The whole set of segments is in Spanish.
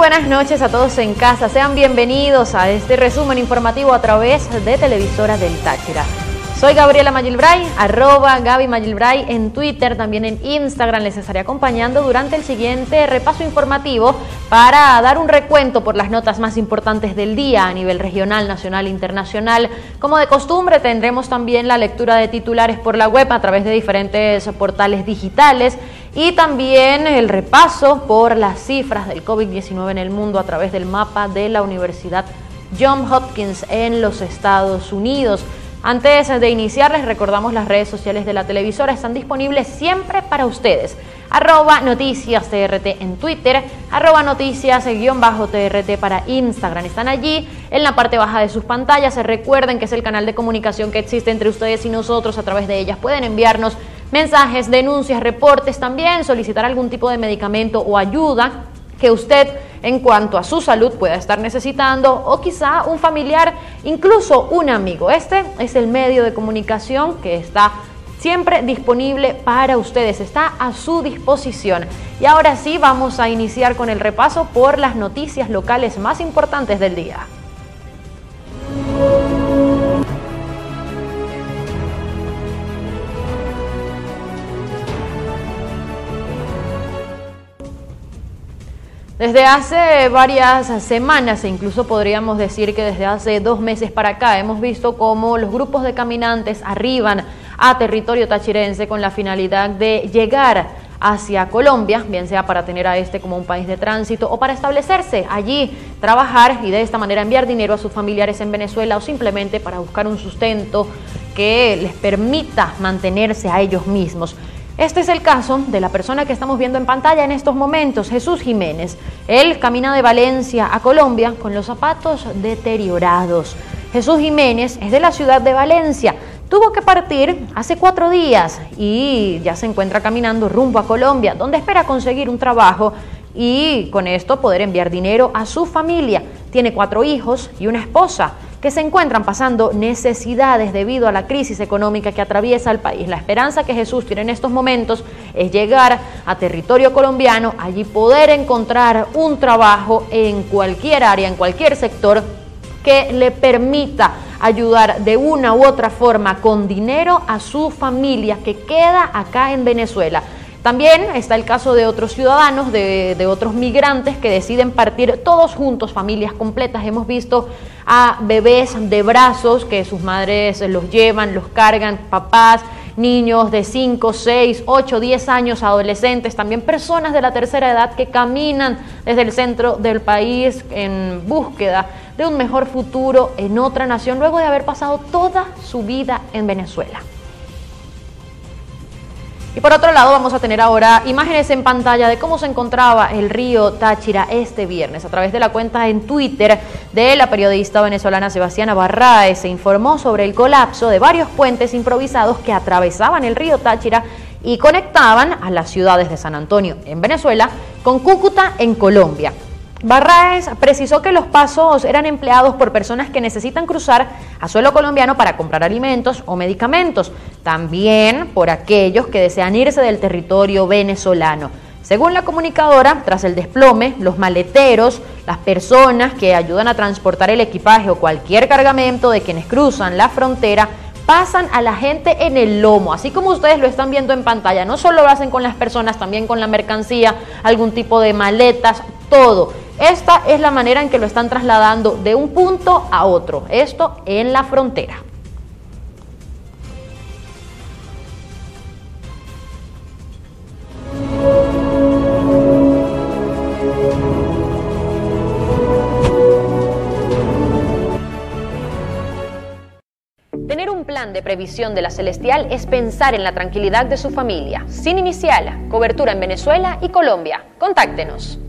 buenas noches a todos en casa. Sean bienvenidos a este resumen informativo a través de Televisora del Táchira. Soy Gabriela Magilbray, @Gaby Magilbray en Twitter, también en Instagram. Les estaré acompañando durante el siguiente repaso informativo para dar un recuento por las notas más importantes del día a nivel regional, nacional e internacional. Como de costumbre, tendremos también la lectura de titulares por la web a través de diferentes portales digitales y también el repaso por las cifras del COVID-19 en el mundo a través del mapa de la Universidad Johns Hopkins en los Estados Unidos. Antes de iniciar, les recordamos las redes sociales de la televisora, están disponibles siempre para ustedes. @noticias_TRT en Twitter, @noticias_TRT para Instagram. Están allí en la parte baja de sus pantallas. Recuerden que es el canal de comunicación que existe entre ustedes y nosotros. A través de ellas pueden enviarnos mensajes, denuncias, reportes, también solicitar algún tipo de medicamento o ayuda que usted en cuanto a su salud pueda estar necesitando, o quizá un familiar, incluso un amigo. Este es el medio de comunicación que está siempre disponible para ustedes, está a su disposición. Y ahora sí, vamos a iniciar con el repaso por las noticias locales más importantes del día. Desde hace varias semanas, e incluso podríamos decir que desde hace 2 meses para acá, hemos visto cómo los grupos de caminantes arriban a territorio tachirense con la finalidad de llegar hacia Colombia, bien sea para tener a este como un país de tránsito o para establecerse allí, trabajar y de esta manera enviar dinero a sus familiares en Venezuela, o simplemente para buscar un sustento que les permita mantenerse a ellos mismos. Este es el caso de la persona que estamos viendo en pantalla en estos momentos, Jesús Jiménez. Él camina de Valencia a Colombia con los zapatos deteriorados. Jesús Jiménez es de la ciudad de Valencia. Tuvo que partir hace 4 días y ya se encuentra caminando rumbo a Colombia, donde espera conseguir un trabajo y con esto poder enviar dinero a su familia. Tiene 4 hijos y una esposa que se encuentran pasando necesidades debido a la crisis económica que atraviesa el país. La esperanza que Jesús tiene en estos momentos es llegar a territorio colombiano, allí poder encontrar un trabajo en cualquier área, en cualquier sector que le permita ayudar de una u otra forma con dinero a su familia que queda acá en Venezuela. También está el caso de otros ciudadanos, de otros migrantes que deciden partir todos juntos, familias completas. Hemos visto a bebés de brazos que sus madres los llevan, los cargan, papás, niños de 5, 6, 8, 10 años, adolescentes, también personas de la tercera edad que caminan desde el centro del país en búsqueda de un mejor futuro en otra nación, luego de haber pasado toda su vida en Venezuela. Y por otro lado, vamos a tener ahora imágenes en pantalla de cómo se encontraba el río Táchira este viernes. A través de la cuenta en Twitter de la periodista venezolana Sebastiana Barraez se informó sobre el colapso de varios puentes improvisados que atravesaban el río Táchira y conectaban a las ciudades de San Antonio en Venezuela con Cúcuta en Colombia. Barraez precisó que los pasos eran empleados por personas que necesitan cruzar a suelo colombiano para comprar alimentos o medicamentos, también por aquellos que desean irse del territorio venezolano. Según la comunicadora, tras el desplome, los maleteros, las personas que ayudan a transportar el equipaje o cualquier cargamento de quienes cruzan la frontera, pasan a la gente en el lomo, así como ustedes lo están viendo en pantalla. No solo lo hacen con las personas, también con la mercancía, algún tipo de maletas, todo. Esta es la manera en que lo están trasladando de un punto a otro, esto en la frontera. Tener un plan de previsión de la Celestial es pensar en la tranquilidad de su familia. Sin inicial, cobertura en Venezuela y Colombia. Contáctenos.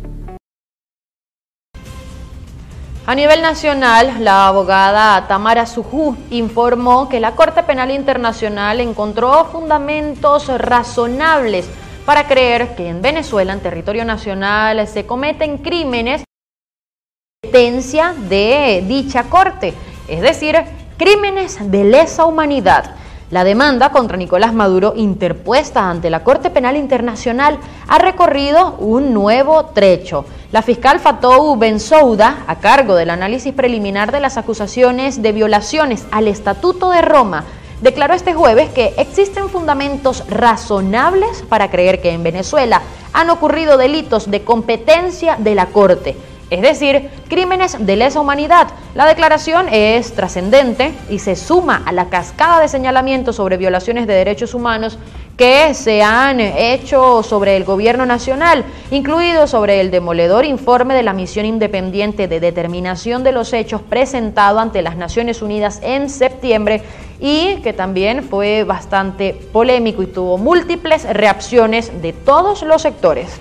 A nivel nacional, la abogada Tamara Sujú informó que la Corte Penal Internacional encontró fundamentos razonables para creer que en Venezuela, en territorio nacional, se cometen crímenes de competencia de dicha Corte, es decir, crímenes de lesa humanidad. La demanda contra Nicolás Maduro, interpuesta ante la Corte Penal Internacional, ha recorrido un nuevo trecho. La fiscal Fatou Bensouda, a cargo del análisis preliminar de las acusaciones de violaciones al Estatuto de Roma, declaró este jueves que existen fundamentos razonables para creer que en Venezuela han ocurrido delitos de competencia de la Corte, es decir, crímenes de lesa humanidad. La declaración es trascendente y se suma a la cascada de señalamientos sobre violaciones de derechos humanos que se han hecho sobre el gobierno nacional, incluido sobre el demoledor informe de la Misión Independiente de Determinación de los Hechos presentado ante las Naciones Unidas en septiembre y que también fue bastante polémico y tuvo múltiples reacciones de todos los sectores.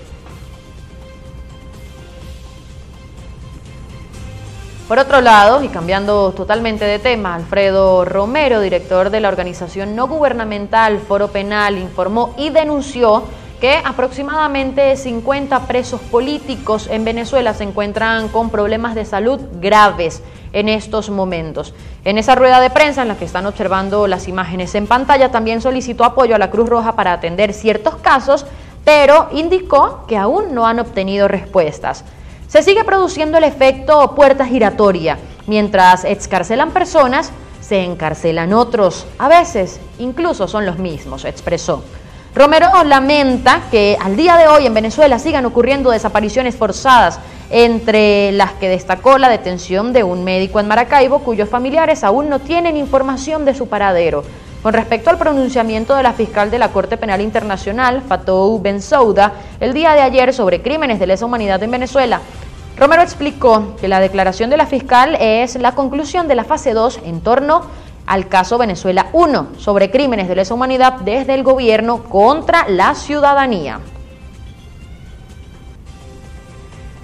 Por otro lado, y cambiando totalmente de tema, Alfredo Romero, director de la organización no gubernamental Foro Penal, informó y denunció que aproximadamente 50 presos políticos en Venezuela se encuentran con problemas de salud graves en estos momentos. En esa rueda de prensa en la que están observando las imágenes en pantalla, también solicitó apoyo a la Cruz Roja para atender ciertos casos, pero indicó que aún no han obtenido respuestas. Se sigue produciendo el efecto puerta giratoria. Mientras excarcelan personas, se encarcelan otros. A veces, incluso son los mismos, expresó. Romero lamenta que al día de hoy en Venezuela sigan ocurriendo desapariciones forzadas, entre las que destacó la detención de un médico en Maracaibo, cuyos familiares aún no tienen información de su paradero. Con respecto al pronunciamiento de la fiscal de la Corte Penal Internacional, Fatou Bensouda, el día de ayer sobre crímenes de lesa humanidad en Venezuela, Romero explicó que la declaración de la fiscal es la conclusión de la fase 2 en torno al caso Venezuela 1 sobre crímenes de lesa humanidad desde el gobierno contra la ciudadanía.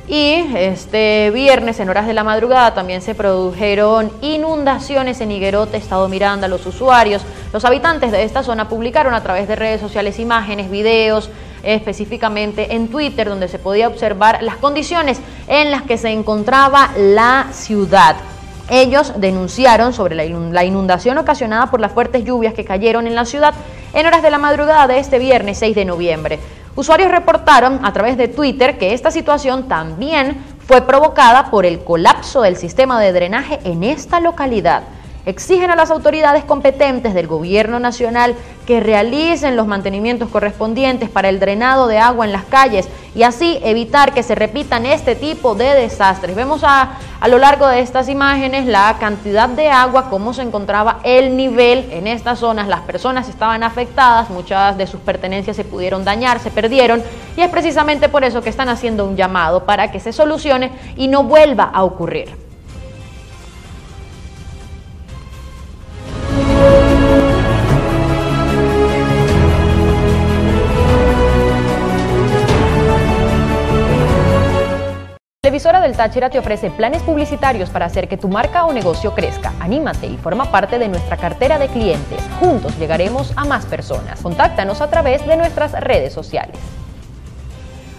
Y este viernes, en horas de la madrugada, también se produjeron inundaciones en Higuerote, Estado Miranda. Los usuarios, los habitantes de esta zona publicaron a través de redes sociales imágenes, videos, específicamente en Twitter, donde se podía observar las condiciones en las que se encontraba la ciudad. Ellos denunciaron sobre la inundación ocasionada por las fuertes lluvias que cayeron en la ciudad en horas de la madrugada de este viernes 6 de noviembre. Usuarios reportaron a través de Twitter que esta situación también fue provocada por el colapso del sistema de drenaje en esta localidad. Exigen a las autoridades competentes del gobierno nacional que realicen los mantenimientos correspondientes para el drenado de agua en las calles y así evitar que se repitan este tipo de desastres. Vemos a lo largo de estas imágenes la cantidad de agua, cómo se encontraba el nivel en estas zonas. Las personas estaban afectadas, muchas de sus pertenencias se pudieron dañar, se perdieron, y es precisamente por eso que están haciendo un llamado para que se solucione y no vuelva a ocurrir. La Televisora del Táchira te ofrece planes publicitarios para hacer que tu marca o negocio crezca. Anímate y forma parte de nuestra cartera de clientes. Juntos llegaremos a más personas. Contáctanos a través de nuestras redes sociales.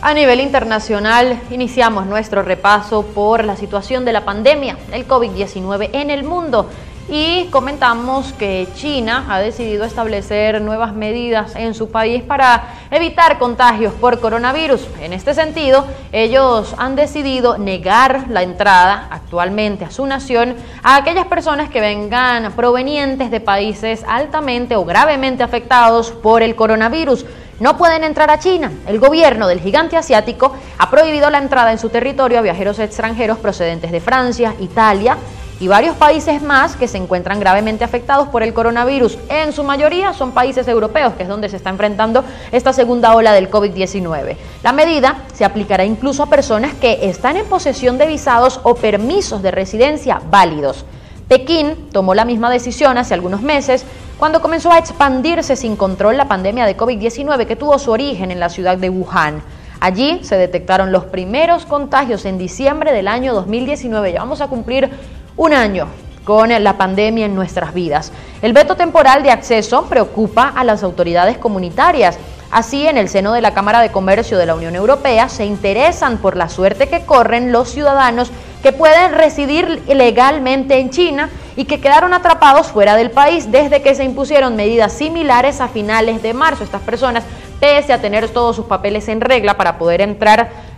A nivel internacional, iniciamos nuestro repaso por la situación de la pandemia del COVID-19 en el mundo. Y comentamos que China ha decidido establecer nuevas medidas en su país para evitar contagios por coronavirus. En este sentido, ellos han decidido negar la entrada actualmente a su nación a aquellas personas que vengan provenientes de países altamente o gravemente afectados por el coronavirus. No pueden entrar a China. El gobierno del gigante asiático ha prohibido la entrada en su territorio a viajeros extranjeros procedentes de Francia, Italia y varios países más que se encuentran gravemente afectados por el coronavirus. En su mayoría son países europeos, que es donde se está enfrentando esta segunda ola del COVID-19. La medida se aplicará incluso a personas que están en posesión de visados o permisos de residencia válidos. Pekín tomó la misma decisión hace algunos meses, cuando comenzó a expandirse sin control la pandemia de COVID-19 que tuvo su origen en la ciudad de Wuhan. Allí se detectaron los primeros contagios en diciembre del año 2019. Ya vamos a cumplir un año con la pandemia en nuestras vidas. El veto temporal de acceso preocupa a las autoridades comunitarias. Así, en el seno de la Cámara de Comercio de la Unión Europea se interesan por la suerte que corren los ciudadanos que pueden residir legalmente en China y que quedaron atrapados fuera del país desde que se impusieron medidas similares a finales de marzo. Estas personas, pese a tener todos sus papeles en regla para poder entrar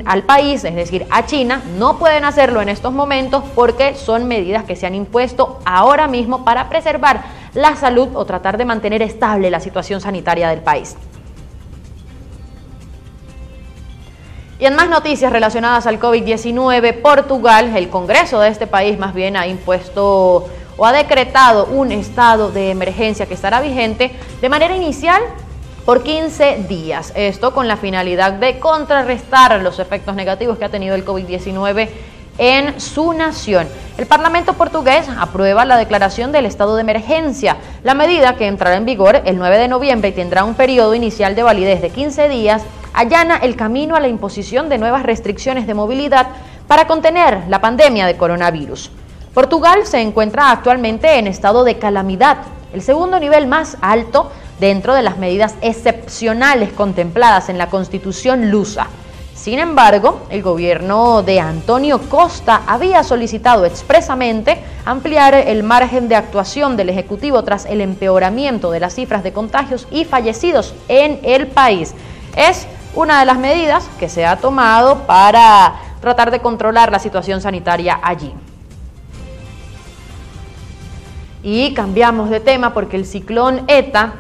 al país, es decir, a China, no pueden hacerlo en estos momentos porque son medidas que se han impuesto ahora mismo para preservar la salud o tratar de mantener estable la situación sanitaria del país. Y en más noticias relacionadas al COVID-19, Portugal, el Congreso de este país más bien ha impuesto o ha decretado un estado de emergencia que estará vigente de manera inicial por 15 días. Esto con la finalidad de contrarrestar los efectos negativos que ha tenido el COVID-19 en su nación. El Parlamento portugués aprueba la declaración del estado de emergencia. La medida, que entrará en vigor el 9 de noviembre y tendrá un periodo inicial de validez de 15 días, allana el camino a la imposición de nuevas restricciones de movilidad para contener la pandemia de coronavirus. Portugal se encuentra actualmente en estado de calamidad, el segundo nivel más alto dentro de las medidas excepcionales contempladas en la Constitución lusa. Sin embargo, el gobierno de António Costa había solicitado expresamente ampliar el margen de actuación del Ejecutivo tras el empeoramiento de las cifras de contagios y fallecidos en el país. Es una de las medidas que se ha tomado para tratar de controlar la situación sanitaria allí. Y cambiamos de tema porque el ciclón ETA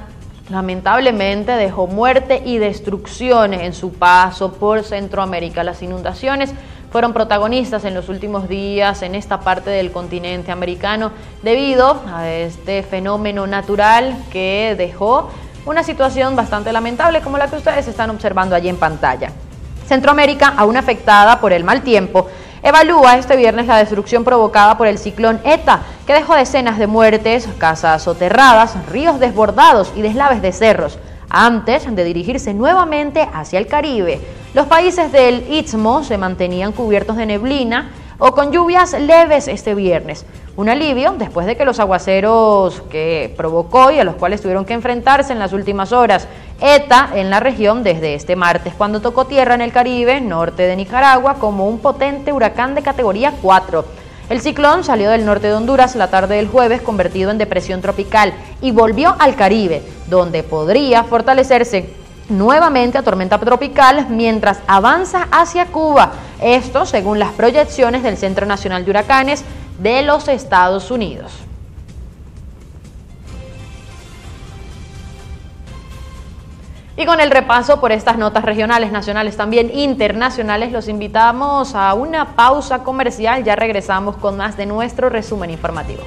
lamentablemente dejó muerte y destrucción en su paso por Centroamérica. Las inundaciones fueron protagonistas en los últimos días en esta parte del continente americano debido a este fenómeno natural que dejó una situación bastante lamentable como la que ustedes están observando allí en pantalla. Centroamérica, aún afectada por el mal tiempo, evalúa este viernes la destrucción provocada por el ciclón ETA, que dejó decenas de muertes, casas soterradas, ríos desbordados y deslaves de cerros, antes de dirigirse nuevamente hacia el Caribe. Los países del Istmo se mantenían cubiertos de neblina o con lluvias leves este viernes. Un alivio después de que los aguaceros que provocó y a los cuales tuvieron que enfrentarse en las últimas horas ETA en la región desde este martes, cuando tocó tierra en el Caribe, norte de Nicaragua, como un potente huracán de categoría 4. El ciclón salió del norte de Honduras la tarde del jueves, convertido en depresión tropical, y volvió al Caribe, donde podría fortalecerse nuevamente a tormenta tropical mientras avanza hacia Cuba. Esto según las proyecciones del Centro Nacional de Huracanes de los Estados Unidos. Y con el repaso por estas notas regionales, nacionales, también internacionales, los invitamos a una pausa comercial. Ya regresamos con más de nuestro resumen informativo.